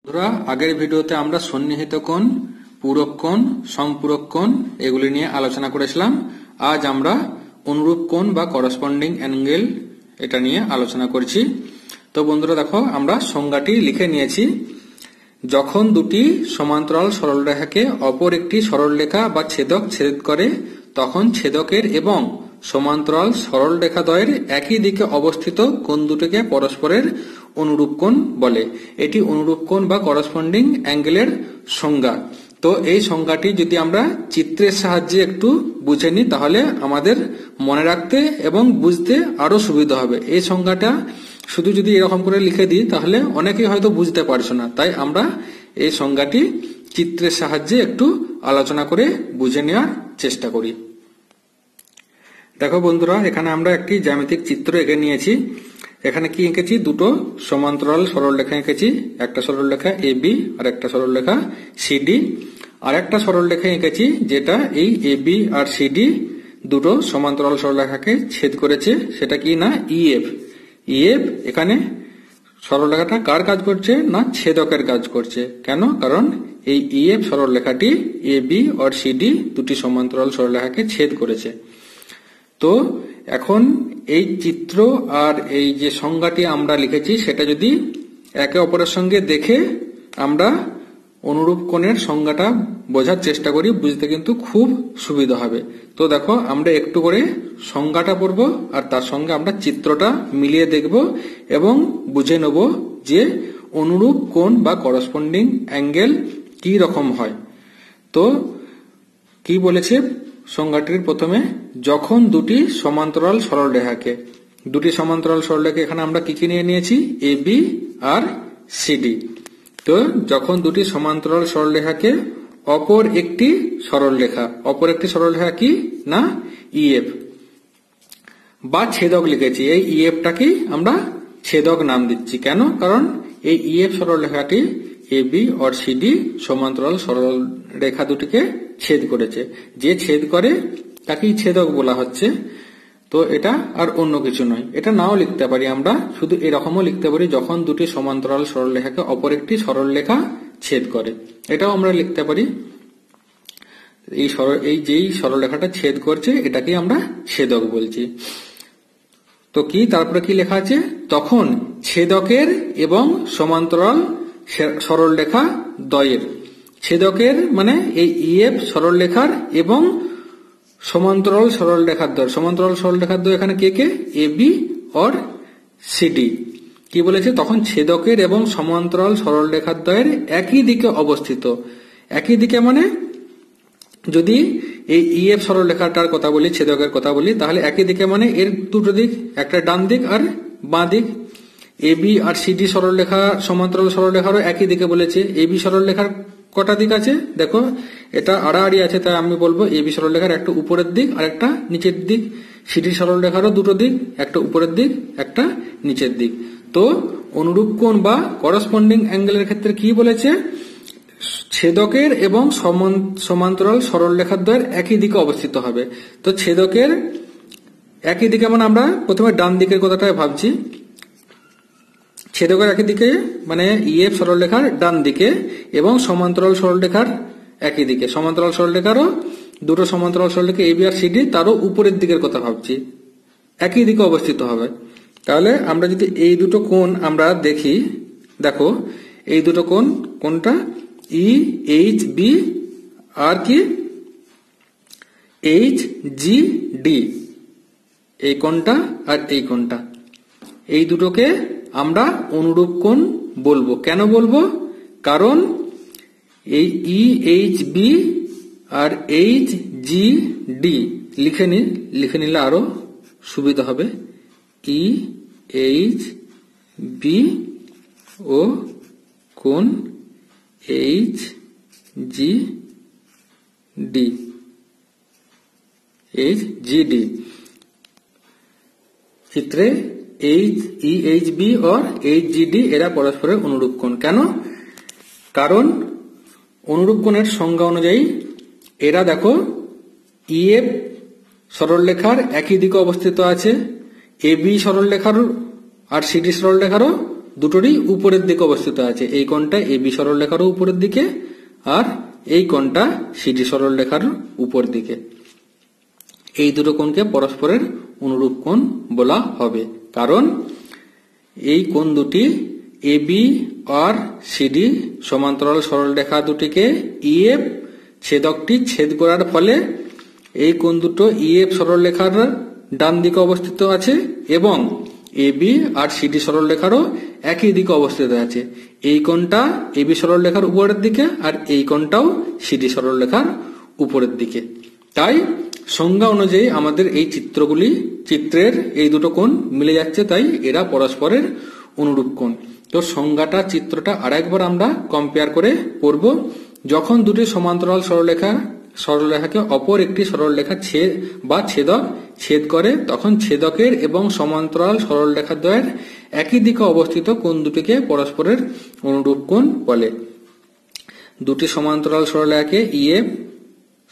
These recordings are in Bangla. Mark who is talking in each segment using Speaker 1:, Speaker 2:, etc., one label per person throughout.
Speaker 1: বন্ধুরা, আগের ভিডিওতে আমরা সন্নিহিত কোণ, পূরক কোণ, সম্পূরক কোণ এগুলি নিয়ে আলোচনা করেছিলাম। আজ আমরা অনুরূপ কোণ বা করসপন্ডিং অ্যাঙ্গেল এটা নিয়ে আলোচনা করছি। তো বন্ধুরা দেখো, আমরা সংজ্ঞাটি লিখে নিয়েছি। যখন দুটি সমান্তরাল সরলরেখাকে অপর একটি সরলরেখা বা ছেদক ছেদ করে, তখন ছেদকের এবং সমান্তরাল সরলরেখাদ্বয়ের একই দিকে অবস্থিত কোণ দুটিকে পরস্পরের অনুরূপ কোণ বলে। এটি অনুরূপ কোণ বা করসপন্ডিং অ্যাঙ্গেলের সংজ্ঞা। তো এই সংজ্ঞাটি যদি আমরা চিত্রের সাহায্যে একটু বুঝে নিই, তাহলে আমাদের মনে রাখতে এবং বুঝতে আরো সুবিধা হবে। এই সংজ্ঞাটা শুধু যদি এরকম করে লিখে দিই, তাহলে অনেকেই হয়তো বুঝতে পারছে না। তাই আমরা এই সংজ্ঞাটি চিত্রের সাহায্যে একটু আলোচনা করে বুঝে নেওয়ার চেষ্টা করি। দেখো বন্ধুরা, এখানে আমরা একটি জ্যামিতিক চিত্র এঁকে নিয়েছি। এখানে কি এঁকেছি? দুটো সমান্তরাল সরলরেখা এঁকেছি। একটা সরলরেখা AB আর একটা সরলরেখা CD। আর একটা সরলরেখা এঁকেছি যেটা এই AB আর CD দুটো সমান্তরাল সরলরেখাকে ছেদ করেছে। সেটা কি না? EF। এখানে সরলরেখাটা কার কাজ করছে? না, ছেদকের কাজ করছে। কেন? কারণ এই EF সরলরেখাটি AB আর CD দুটি সমান্তরাল সরলরেখাকে ছেদ করেছে। তো এখন এই চিত্র আর এই যে সংজ্ঞাটি আমরা লিখেছি, সেটা যদি একে অপরের সঙ্গে দেখে আমরা অনুরূপ কোণের সংজ্ঞাটা বোঝার চেষ্টা করি, বুঝতে কিন্তু খুব সুবিধা হবে। তো দেখো, আমরা একটু করে সংজ্ঞাটা পড়ব আর তার সঙ্গে আমরা চিত্রটা মিলিয়ে দেখব এবং বুঝে নেব যে অনুরূপ কোণ বা করসপন্ডিং অ্যাঙ্গেল কি রকম হয়। তো কি বলেছে সংজ্ঞাটির প্রথমে? যখন দুটি সমান্তরাল সরলরেখাকে, এখানে আমরা কি কি নিয়ে নিয়েছি? AB আর CD। তো যখন দুটি সমান্তরাল সরলরেখাকে অপর একটি সরলরেখা কি না EF বা ছেদক লিখেছি। এই EFটাকেই আমরা ছেদক নাম দিচ্ছি। কেন? কারণ এই EF সরলরেখাটি AB আর CD সমান্তরাল সরলরেখা দুটিকে ছেদ করেছে। যে ছেদ করে তাকেই ছেদক বলা হচ্ছে। তো এটা আর অন্য কিছু নয়। এটা নাও লিখতে পারি আমরা, শুধু এরকমও লিখতে পারি, যখন দুটি সমান্তরাল সরলরেখাকে অপর একটি সরলরেখা ছেদ করে। এটাও আমরা লিখতে পারি। এই যেই সরলরেখাটা ছেদ করছে এটাকে আমরা ছেদক বলছি। তো কি তারপরে কি লেখা আছে? তখন ছেদকের এবং সমান্তরাল সরলরেখা দ্বয়ের, ছেদকের মানে এই EF সরলরেখার এবং সমান্তরাল সরলরেখার দ্বয় এখানে কে কে? AB আর CD। কি বলেছে? তখন ছেদকের এবং সমান্তরাল সরলরেখার দ্বয়ের একই দিকে অবস্থিত। একই দিকে মানে যদি এই EF সরলরেখাটার কথা বলি, ছেদকের কথা বলি, তাহলে একই দিকে মানে এর দুটো দিক, একটা ডান দিক আর বাঁ দিক। AB আর CD সরলরেখা সমান্তরাল সরলরেখারও একই দিকে বলেছে। AB সরলরেখার কটা দিক আছে? দেখো, এটা আড়াআড়ি আছে, তাই আমি বলবো AB সরলরেখার একটা উপরের দিক আর একটা নিচের দিক। CD সরলরেখারও দুটো দিক, একটা উপরের দিক একটা নিচের দিক। তো অনুরূপ কোণ বা করসপন্ডিং অ্যাঙ্গেলের ক্ষেত্রে কি বলেছে? ছেদকের এবং সমান্তরাল সরলরেখার দ্বয়ের একই দিকে অবস্থিত হবে। তো ছেদকের একই দিকে মানে আমরা প্রথমে ডান দিকের কথাটাই ভাবছি। ছেদকের একই দিকে মানে EF সরলরেখার ডান দিকে এবং সমান্তরাল সরলরেখার একই দিকে। সমান্তরাল সরলরেখারও দুটো সমান্তরাল সরলরেখা AB আর CD, তারও উপরের দিকের কথা ভাবছি, একই দিকে অবস্থিত হবে। তাহলে আমরা যদি এই দুটো কোণ আমরা দেখি, দেখো এই দুটো কোণ কোনটা? EHB আর কি HGD, এই কোণটা আর এই কোণটা, এই দুটোকে আমরা অনুরূপ কোণ বলবো। কেন বলবো? কারণ এই EHB আর HGD লিখে নিলে আরো সুবিধা হবে। EHB ও কোণ HGD চিত্রে EHB और HGD এরা পরস্পরের অনুরূপ কোণ। কেন? কারণ অনুরূপ কোণের সংজ্ঞা অনুযায়ী এরা দেখো EF সরলরেখার একই দিকে অবস্থিত আছে, AB সরলরেখার আর CD সরলরেখারও দুটোরই উপরের দিকে অবস্থিত আছে। এই কোণটা এবি সরলরেখারও উপরের দিকে আর এই কোণটা সিডি সরলরেখার উপর দিকে। এই দুটো কোণকে পরস্পরের অনুরূপ কোণ বলা হবে, কারণ এই কোণ দুটি এবি আর সিডি সমান্তরাল সরলরেখা দুটিকে ইএফ ছেদকটি ছেদ করার ফলে এই কোণ দুটো ইএফ সরলরেখার ডান দিকে অবস্থিত আছে এবং এবি আর সিডি সরলরেখারও একই দিকে অবস্থিত আছে। এই কোণটা এবি সরলরেখার উপরের দিকে আর এই কোণটাও সিডি সরলরেখার উপরের দিকে। তাই সংজ্ঞা অনুযায়ী আমাদের এই চিত্রের এই দুটো কোণ মিলে যাচ্ছে, তাই এরা পরস্পরের অনুরূপ কোণ। তো সংজ্ঞাটা চিত্রটা আরেকবার আমরা কম্পেয়ার করে পড়ব। যখন দুটি সমান্তরাল সরলরেখাকে অপর একটি সরলরেখা ছেদক ছেদ করে, তখন ছেদকের এবং সমান্তরাল সরলরেখা দ্বয়ের একই দিকে অবস্থিত কোণ দুটিকে পরস্পরের অনুরূপ কোণ বলে। দুটি সমান্তরাল সরলরেখাকে ইএফ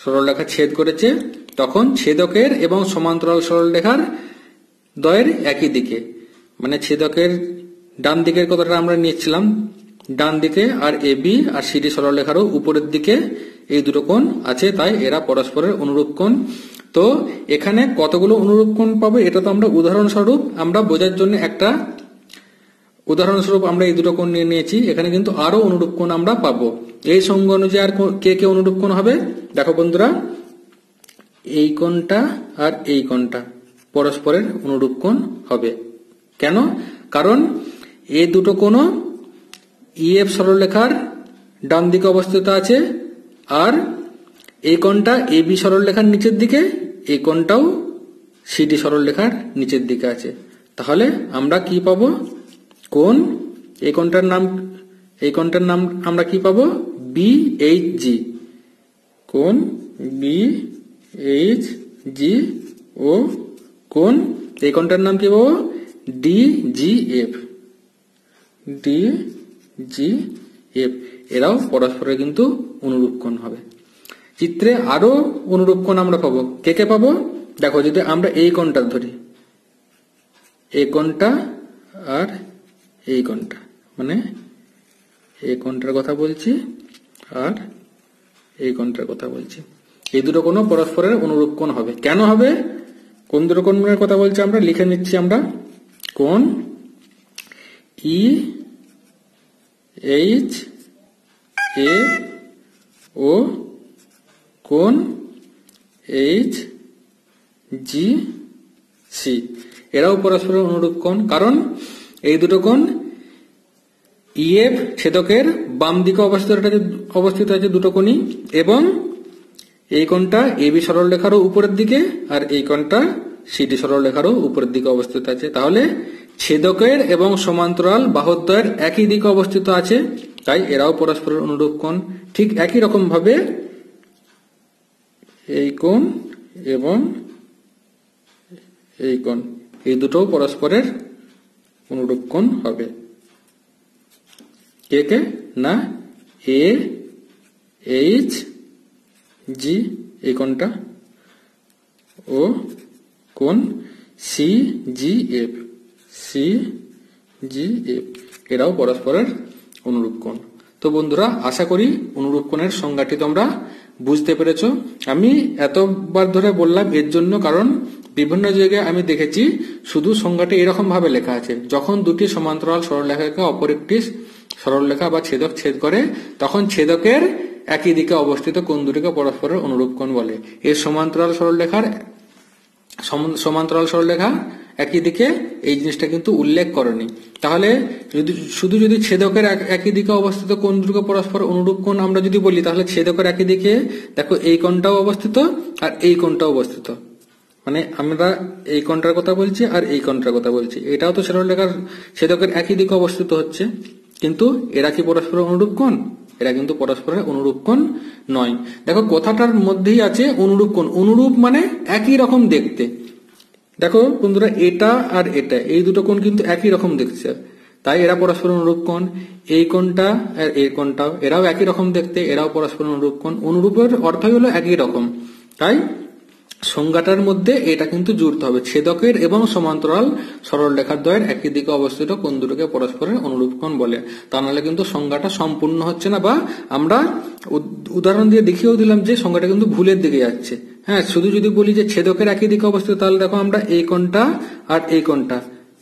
Speaker 1: সরলরেখা ছেদ করেছে, তখন ছেদকের এবং সমান্তরাল সরলরেখার দ্বয়ের একই দিকে, মানে ছেদকের ডান দিকের কথাটা আমরা নিয়েছিলাম ডান দিকে, আর এবি আর সিডি সরলরেখারও উপরের দিকে এই দুটো কোণ আছে, তাই এরা পরস্পরের অনুরূপ কোণ। তো এখানে কতগুলো অনুরূপ কোণ পাবো এটা তো আমরা উদাহরণস্বরূপ আমরা বোঝার জন্য একটা উদাহরণস্বরূপ আমরা এই দুটো কোণ নিয়ে নিয়েছি। এখানে কিন্তু আরো অনুরূপ কোণ আমরা পাবো। এই সংজ্ঞা অনুযায়ী আর কে কে অনুরূপ কোণ হবে দেখো বন্ধুরা, এই কোণটা আর এই কোণটা পরস্পরের অনুরূপ কোণ হবে। কেন? কারণ এই দুটো কোণ ইএফ সরলরেখার ডান দিকে অবস্থিত আছে আর এই কোণটা এবি সরলরেখার নিচের দিকে, এই কোণটাও সিডি সরলরেখার নিচের দিকে আছে। তাহলে আমরা কি পাবো? কোণ এই কোণটার নাম আমরা কি পাবো? বিএইচজি। কোণ বিএইচজি ও কোণ এই কোণটার নাম কি পাবো? ডিজিএফ। এরাও পরস্পরের কিন্তু অনুরূপ কোণ হবে। চিত্রে আরো অনুরূপ কোণ আমরা পাবো। কে কে পাবো দেখো, যদি আমরা এই কোণটা ধরি, এই কোণটা আর এই কোণটা, মানে এই কোণটার কথা বলছি আর এই কোণটার কথা বলছি, এই দুটো কোণ পরস্পরের অনুরূপ কোণ হবে। কেন হবে? কোন দুটো কোণের কথা বলছি আমরা লিখে নিচ্ছি। আমরা কোণ ই এইচ এ ও কোণ এইচ জি সি, এরাও পরস্পরের অনুরূপ কোণ। কারণ এই দুটো কোণ ইএফ ছেদকের বাম দিকে অবস্থিত আছে দুটো কোণই, এবং এই কোণটা এবি সরলরেখারও উপরের দিকে আর এই কোণটা সিডি সরলরেখারও উপরের দিকে অবস্থিত আছে। তাহলে ছেদকের এবং সমান্তরাল বাহুদ্বয়ের একই দিকে অবস্থিত আছে, তাই এরাও পরস্পরের অনুরূপ কোণ। ঠিক একই রকম ভাবে এই কোণ এবং এই কোণ, এই দুটো পরস্পরের অনুরূপ কোণ হবে। কে কে না এ এইচ জি এই কোণটা ও কোণ সি জি এফ এরাও পরস্পরের অনুরূপ কোণ। তো বন্ধুরা, আশা করি অনুরূপ কোণের সংজ্ঞাটি তোমরা বুঝতে পেরেছো। আমি এতবার ধরে বললাম এর জন্য, কারণ বিভিন্ন জায়গায় আমি দেখেছি শুধু সংজ্ঞাটি এরকম ভাবে লেখা আছে, যখন দুটি সমান্তরাল সরলরেখাকে অপর একটি সরলরেখা বা ছেদক ছেদ করে, তখন ছেদকের একই দিকে অবস্থিত কোণ দুটিকে পরস্পরের অনুরূপ কোণ বলে। এর সমান্তরাল সরলরেখা একই দিকে এই জিনিসটা কিন্তু উল্লেখ করেনি। তাহলে যদি ছেদকের একই দিকে অবস্থিত কোণ দুটিকে পরস্পর অনুরূপ কোণ আমরা যদি বলি, তাহলে ছেদকের একই দিকে দেখো এই কোণটাও অবস্থিত আর এই কোণটাও অবস্থিত, মানে আমরা এই কোণটার কথা বলছি আর এই কোণটার কথা বলছি, এটাও তো সরলরেখার ছেদকের একই দিকে অবস্থিত হচ্ছে, কিন্তু এরা কি পরস্পরের অনুরূপ কোণ? এরা কিন্তু পরস্পরের অনুরূপ কোণ নয়। দেখো কথাটার মধ্যেই আছে অনুরূপ কোণ। অনুরূপ মানে একই রকম দেখতে। দেখো বন্ধুরা, এটা আর এটা এই দুটো কোণ কিন্তু একই রকম দেখছে, তাই এরা পরস্পর অনুরূপ কোণ। এই কোণটা আর এই কোণটাও এরাও একই রকম দেখতে, এরাও পরস্পর অনুরূপ কোণ। অনুরূপের অর্থই হলো একই রকম, তাই সংজ্ঞাটার মধ্যে এটা কিন্তু জুড়তে হবে, ছেদকের এবং সমান্তরাল সরলরেখার দ্বয়ের একই দিকে অবস্থিত কোণ দুটোকে পরস্পরের অনুরূপ কোণ বলে। তা নাহলে কিন্তু সংজ্ঞাটা সম্পূর্ণ হচ্ছে না, বা আমরা উদাহরণ দিয়ে দেখিয়েও দিলাম যে সংজ্ঞাটা কিন্তু ভুলের দিকে যাচ্ছে। হ্যাঁ, শুধু যদি বলি যে ছেদকের একই দিকে অবস্থিত, তাহলে দেখো আমরা এই কোণটা আর এই কোণটা,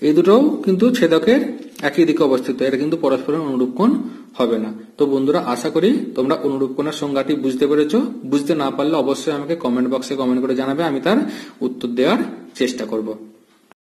Speaker 1: এই দুটোও কিন্তু ছেদকের একই দিকে অবস্থিত, এটা কিন্তু পরস্পরের অনুরূপ কোণ হবে না। তো বন্ধুরা, আশা করি তোমরা অনুরূপ কোণের সংজ্ঞাটি বুঝতে পেরেছো। বুঝতে না পারলে অবশ্যই আমাকে কমেন্ট বক্সে কমেন্ট করে জানাবে, আমি তার উত্তর দেওয়ার চেষ্টা করব।